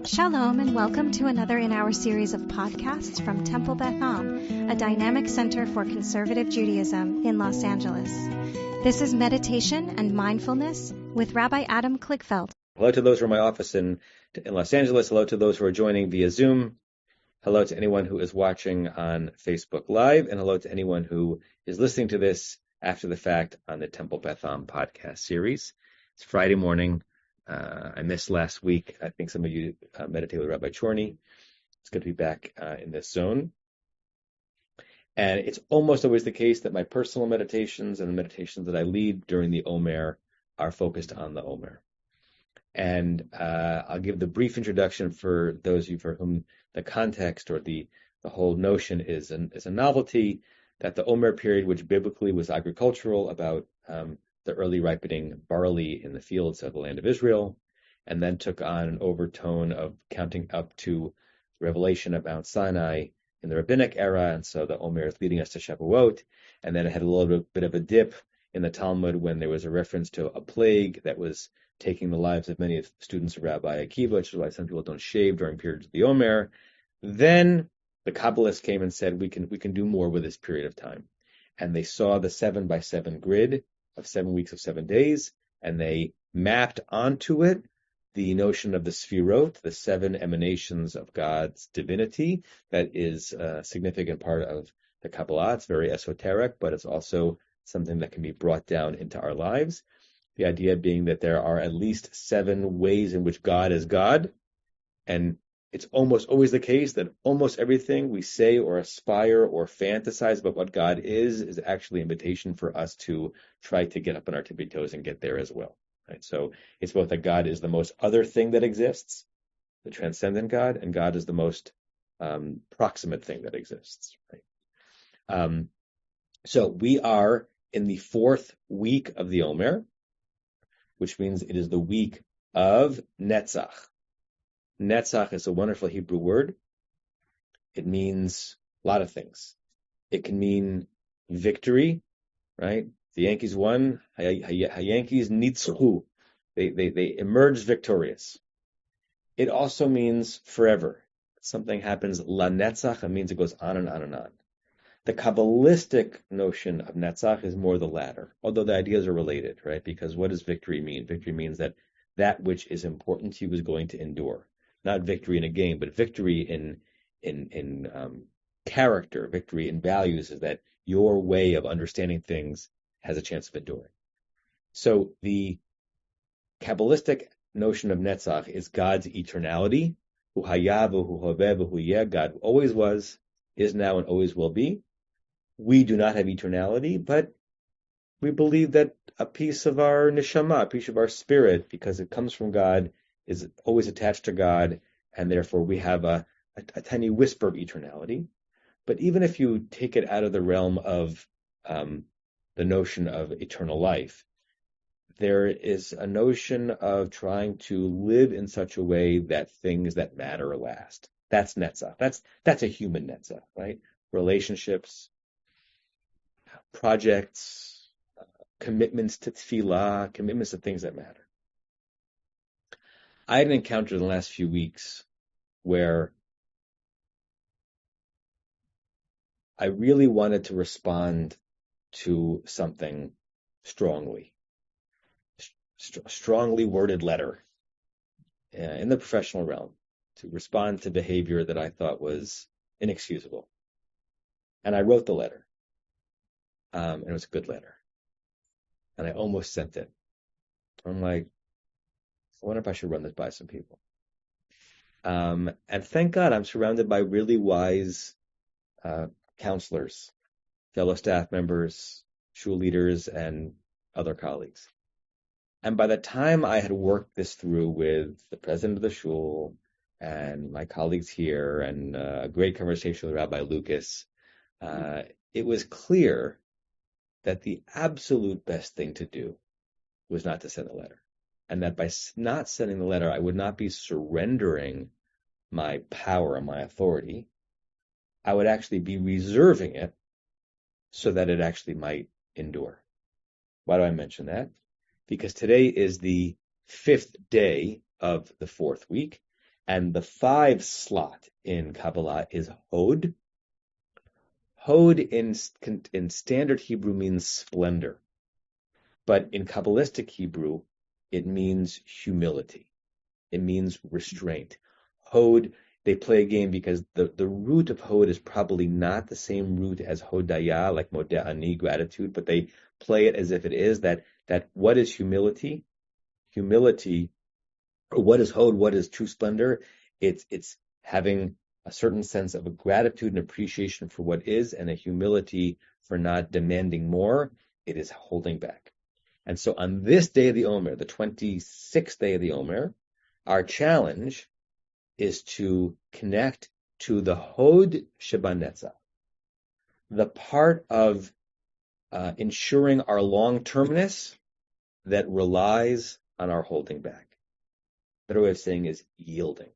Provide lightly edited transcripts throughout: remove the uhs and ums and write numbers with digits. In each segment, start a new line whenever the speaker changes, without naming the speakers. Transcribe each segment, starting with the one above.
Shalom and welcome to another in our series of podcasts from Temple Beth Am, a dynamic center for conservative Judaism in Los Angeles. This is Meditation and Mindfulness with Rabbi Adam Kligfeld.
Hello to those from my office in Los Angeles. Hello to those who are joining via Zoom. Hello to anyone who is watching on Facebook Live, and hello to anyone who is listening to this after the fact on the Temple Beth Am podcast series. It's Friday morning. I missed last week. I think some of you meditated with Rabbi Chorny. It's good to be back in this zone. And it's almost always the case that my personal meditations and the meditations that I lead during the Omer are focused on the Omer. And I'll give the brief introduction for those of you for whom the context or the whole notion is a novelty, that the Omer period, which biblically was agricultural, about the early ripening barley in the fields of the land of Israel, and then took on an overtone of counting up to the revelation of Mount Sinai in the rabbinic era, and so the Omer is leading us to Shavuot, and then it had a little bit of a dip in the Talmud when there was a reference to a plague that was taking the lives of many students of Rabbi Akiva, which is why some people don't shave during periods of the Omer. Then the Kabbalists came and said, we can do more with this period of time. And they saw the 7x7 grid of 7 weeks of 7 days, and they mapped onto it the notion of the Sfirot, the 7 emanations of God's divinity. That is a significant part of the Kabbalah. It's very esoteric, but it's also something that can be brought down into our lives. The idea being that there are at least 7 ways in which God is God, and it's almost always the case that almost everything we say or aspire or fantasize about what God is actually an invitation for us to try to get up on our tippy toes and get there as well. Right? So it's both that God is the most other thing that exists, the transcendent God, and God is the most proximate thing that exists. Right? So we are in the 4th week of the Omer, which means it is the week of Netzach. Netzach is a wonderful Hebrew word. It means a lot of things. It can mean victory, right? The Yankees won. Yankees nitzchu. They emerged victorious. It also means forever. Something happens la netzach. It means it goes on and on and on. The Kabbalistic notion of Netzach is more the latter, although the ideas are related, right? Because what does victory mean? Victory means that which is important to you is going to endure. Not victory in a game, but victory in character, victory in values, is that your way of understanding things has a chance of enduring. So the Kabbalistic notion of Netzach is God's eternality, hu haya v'hu hoveh v'hu yeh, God always was, is now, and always will be. We do not have eternality, but we believe that a piece of our neshama, a piece of our spirit, because it comes from God, is always attached to God, and therefore we have a tiny whisper of eternality. But even if you take it out of the realm of the notion of eternal life, there is a notion of trying to live in such a way that things that matter last. That's Netzach. That's a human Netzach, right? Relationships, projects, commitments to tefillah, commitments to things that matter. I had an encounter in the last few weeks where I really wanted to respond to something strongly, strongly worded letter in the professional realm, to respond to behavior that I thought was inexcusable. And I wrote the letter, and it was a good letter. And I almost sent it. I'm like, I wonder if I should run this by some people. And thank God I'm surrounded by really wise counselors, fellow staff members, shul leaders, and other colleagues. And by the time I had worked this through with the president of the shul and my colleagues here, and a great conversation with Rabbi Lucas, it was clear that the absolute best thing to do was not to send a letter. And that by not sending the letter, I would not be surrendering my power and my authority. I would actually be reserving it so that it actually might endure. Why do I mention that? Because today is the 5th day of the 4th week, And the 5 slot in Kabbalah is Hod. Hod in standard Hebrew means splendor, but in Kabbalistic Hebrew, it means humility. It means restraint. Hod, they play a game because the root of Hod is probably not the same root as Hodaya, like Modeh Ani, gratitude, but they play it as if it is that what is humility? Humility, or what is Hod? What is true splendor? It's having a certain sense of a gratitude and appreciation for what is, and a humility for not demanding more. It is holding back. And so on this day of the Omer, the 26th day of the Omer, our challenge is to connect to the Hod Shebanetzach, the part of ensuring our long-termness that relies on our holding back. Better way of saying is yielding.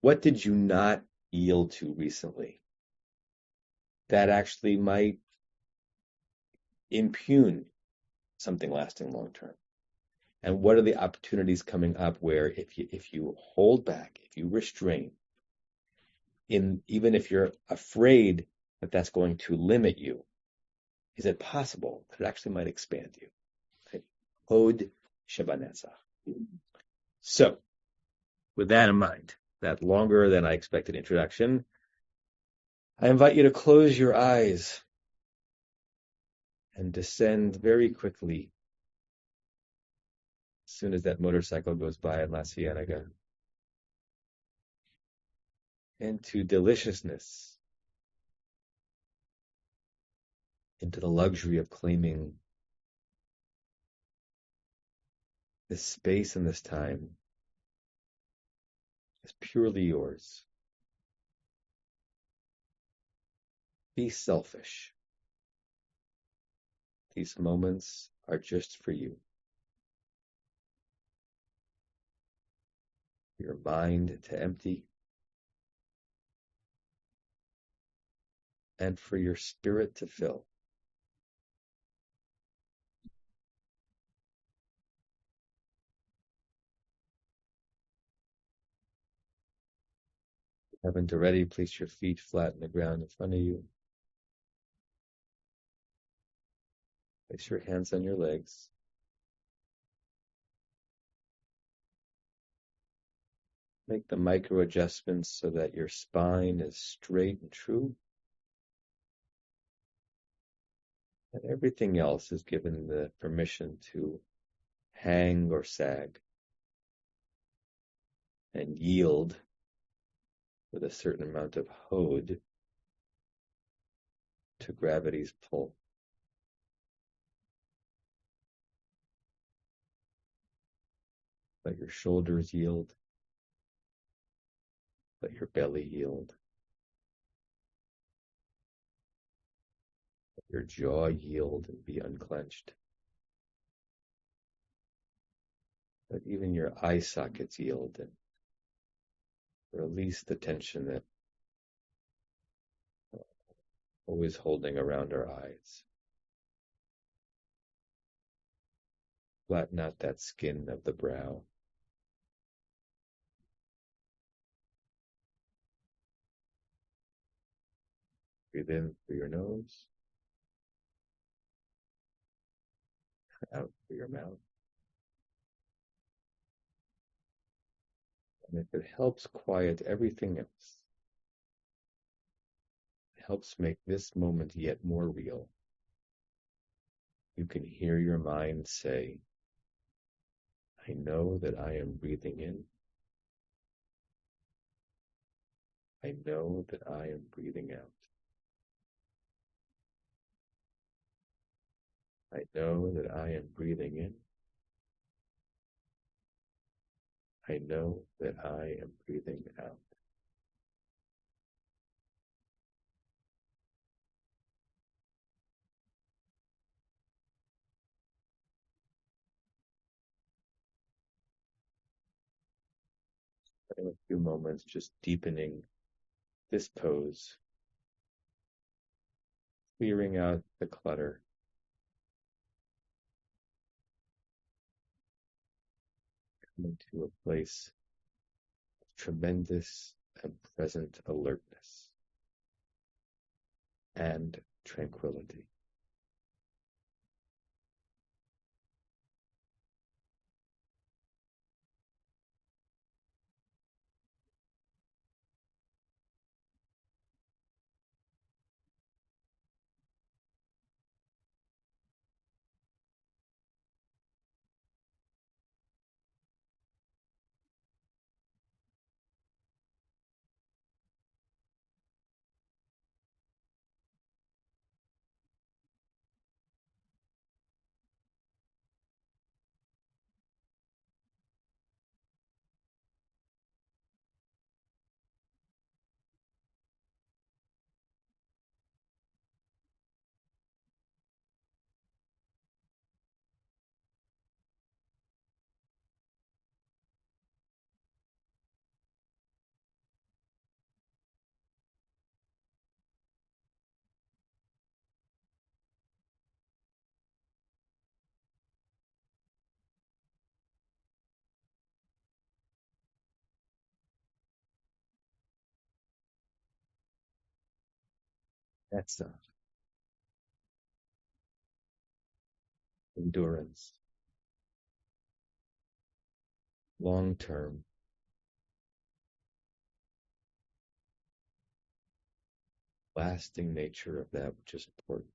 What did you not yield to recently that actually might impugn something lasting long term? And what are the opportunities coming up where if you hold back, if you restrain, even if you're afraid that that's going to limit you, is it possible that it actually might expand you? Okay. Hod Shebanetzach. So, with that in mind, that longer than I expected introduction, I invite you to close your eyes and descend very quickly as soon as that motorcycle goes by in La Cienega into deliciousness, into the luxury of claiming this space and this time is purely yours. Be selfish. These moments are just for you. Your mind to empty, and for your spirit to fill. Haven't already, place your feet flat on the ground in front of you. Place your hands on your legs. Make the micro adjustments so that your spine is straight and true. And everything else is given the permission to hang or sag and yield with a certain amount of Hod to gravity's pull. Let your shoulders yield. Let your belly yield. Let your jaw yield and be unclenched. Let even your eye sockets yield and release the tension that always holding around our eyes. Flatten out that skin of the brow. Breathe in through your nose, out through your mouth. And if it helps quiet everything else, it helps make this moment yet more real. You can hear your mind say, I know that I am breathing in. I know that I am breathing out. I know that I am breathing in. I know that I am breathing out. In a few moments, just deepening this pose, clearing out the clutter, coming to a place tremendous and present alertness and tranquility. That's endurance, long-term, lasting nature of that which is important.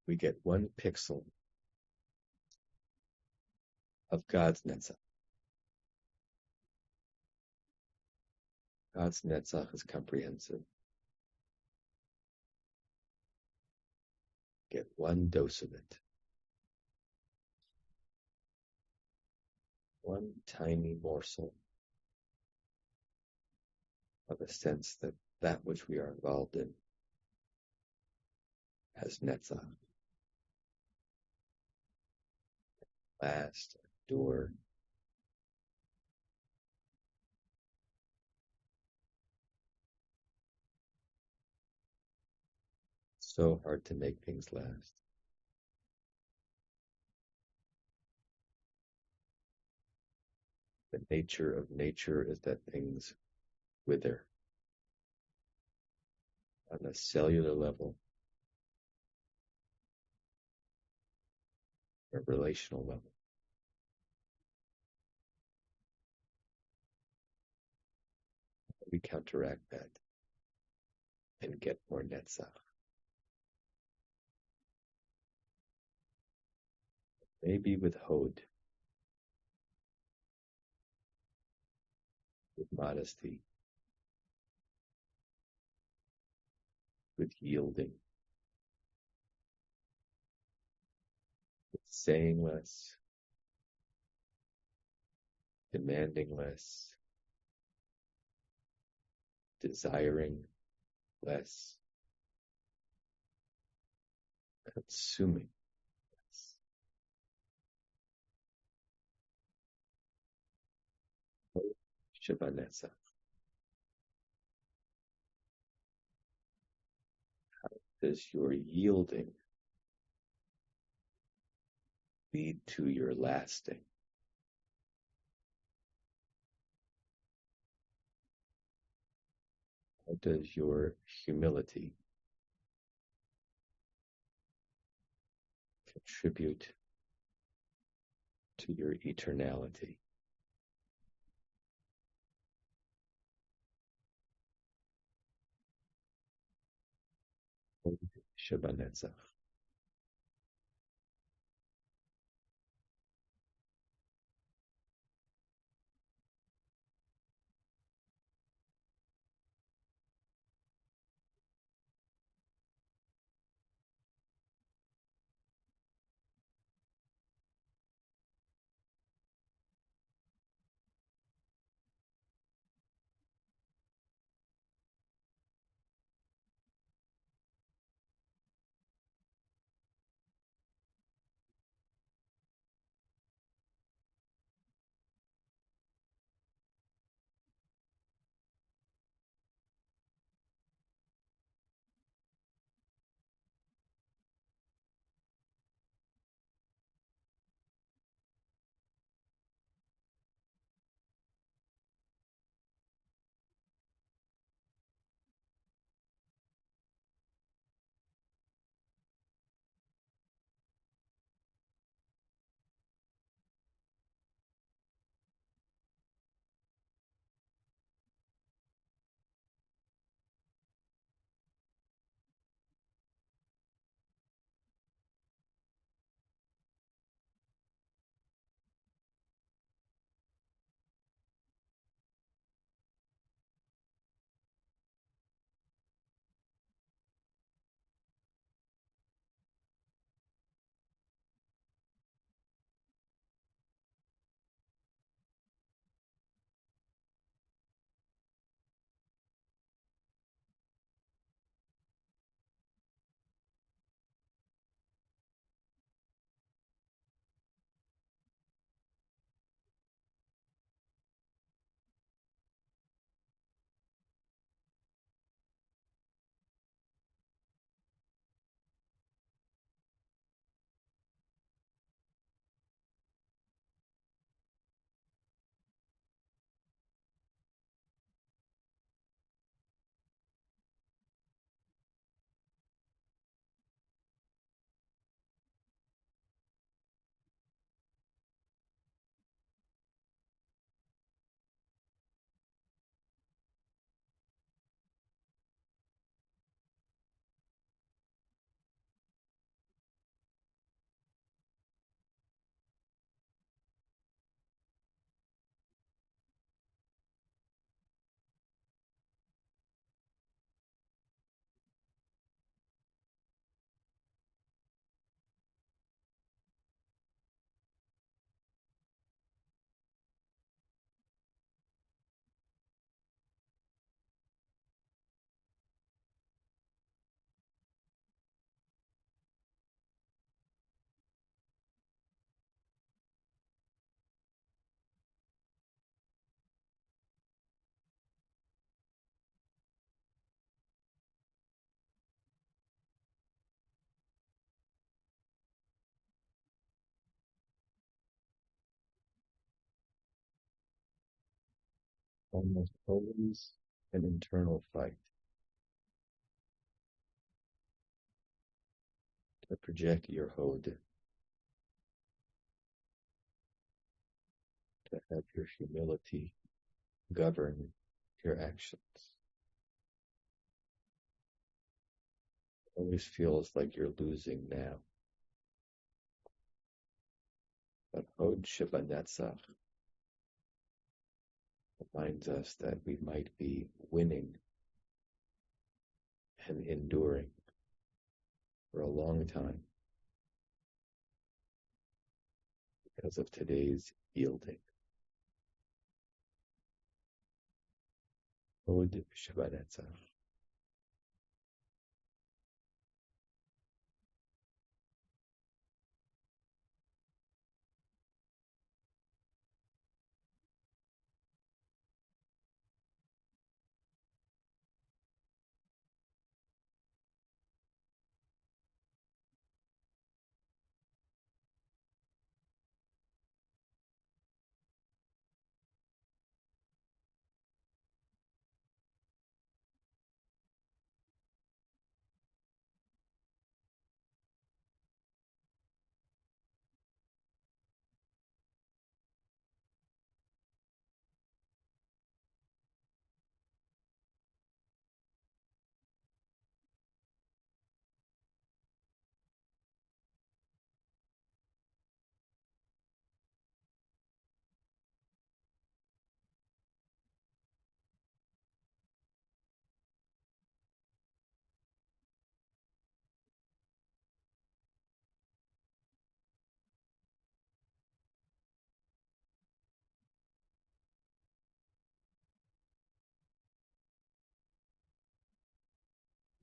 We get 1 pixel of God's Netzach. God's Netzach is comprehensive. Get 1 dose of it. 1 tiny morsel of a sense that that which we are involved in has Netzach. Last, endure. So hard to make things last. The nature of nature is that things wither on a cellular level, a relational level. We counteract that and get more Netzach. Maybe with Hod, with modesty, with yielding, with saying less, demanding less, desiring less, consuming less. Shebanetzach. How does your yielding lead to your lasting? How does your humility contribute to your eternality? Shebanetzach. almost always an internal fight to project your hod, to have your humility govern your actions. It always feels like you're losing now. But hod shebanetzach reminds us that we might be winning and enduring for a long time because of today's yielding. Hod shebanetzach.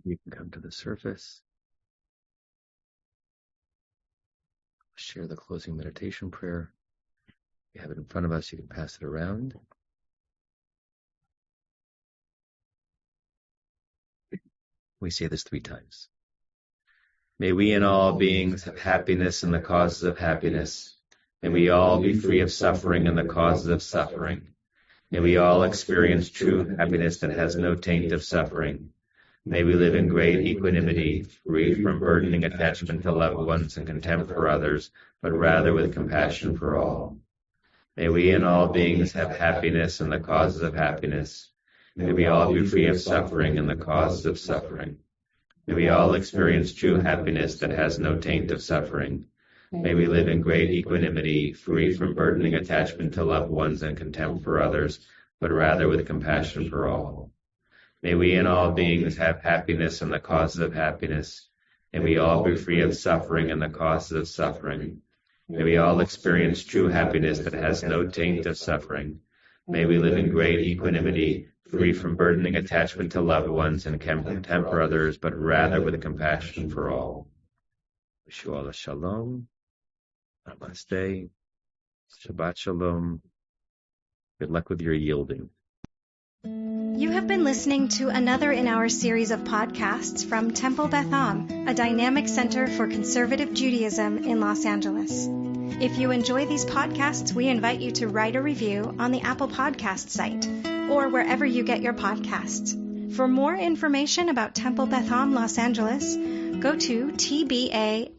You can come to the surface, share the closing meditation prayer. If you have it in front of us, you can pass it around. We say this 3 times. May we in all beings have happiness in the causes of happiness. May we all be free of suffering in the causes of suffering. May we all experience true happiness that has no taint of suffering. May we live in great equanimity, free from burdening attachment to loved ones and contempt for others, but rather with compassion for all. May we in all beings have happiness in the causes of happiness. May we all be free of suffering in the causes of suffering. May we all experience true happiness that has no taint of suffering. May we live in great equanimity, free from burdening attachment to loved ones and contempt for others, but rather with compassion for all. May we in all beings have happiness in the causes of happiness. May we all be free of suffering in the causes of suffering. May we all experience true happiness that has no taint of suffering. May we live in great equanimity, free from burdening attachment to loved ones and contempt for others, but rather with compassion for all. Wish you all a shalom, namaste, Shabbat shalom. Good luck with your yielding.
You have been listening to another in our series of podcasts from Temple Beth Am, a dynamic center for conservative Judaism in Los Angeles. If you enjoy these podcasts, we invite you to write a review on the Apple Podcast site or wherever you get your podcasts. For more information about Temple Beth Am Los Angeles, go to tbala.org.